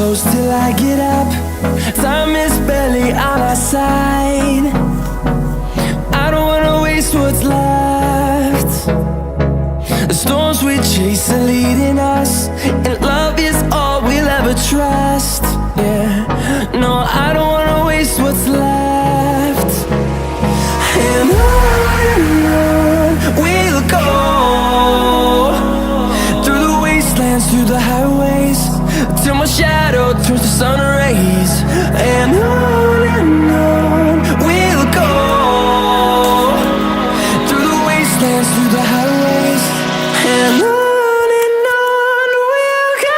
close till I get up. Time is barely on our side. I don't wanna waste what's left. The storms we chase are leading us, and love is all we'll ever trust. Yeah, no, I don't wanna waste what's left. And on we'll go, through the wastelands, through the highways, till my shadow turns to sun rays. And on we'll go, through the wastelands, through the highways, and on we'll go.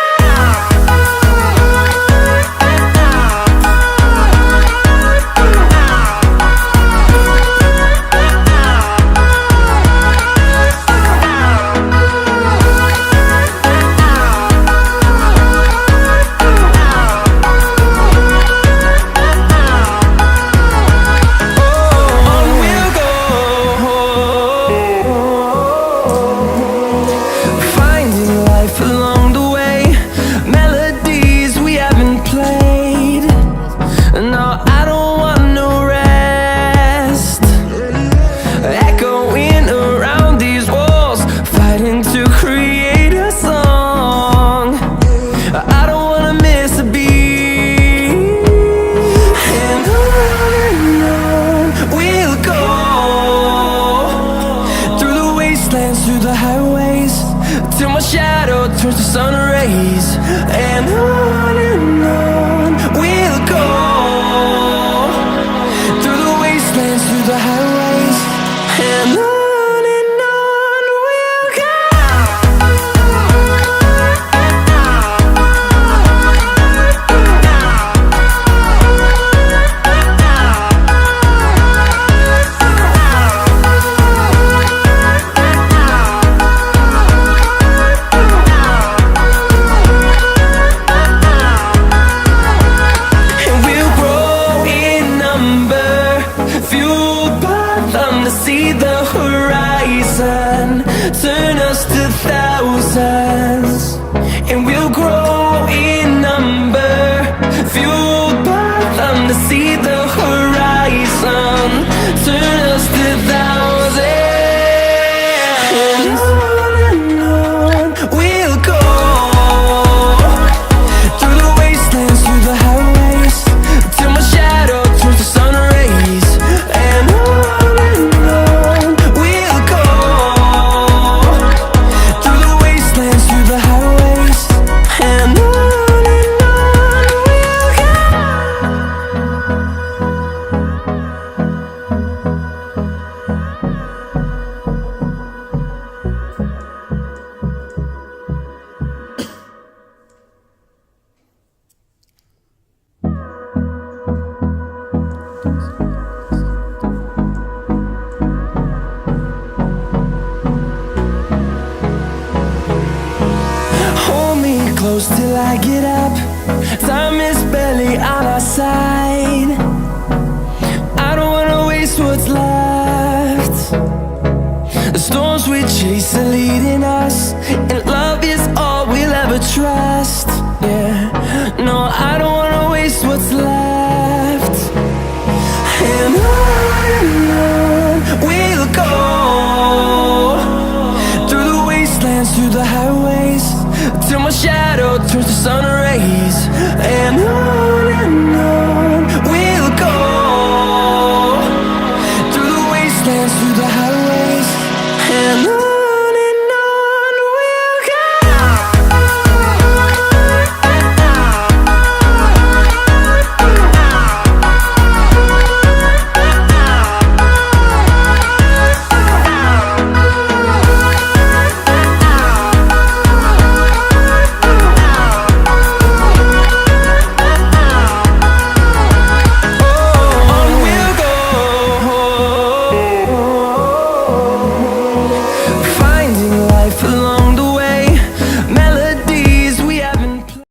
Through the highways, till my shadow turns to sun rays. And on we'll go, through the wastelands, through the highways, and on we'll go. See the horizon, turn us to thousands, and we'll grow in number, fueled by them. To see the horizon, turn us to thousands, and on we'll go, through the wastelands, through the highways, till my shadow turns to sun rays. And close till I get up. Time is barely on our side. I don't wanna waste what's left. The storms we chase are leading us, and love is all we'll ever trust. Yeah, no, I don't wanna waste what's left. And on we'll go, through the wastelands, through the highways, till my shadow turns to sun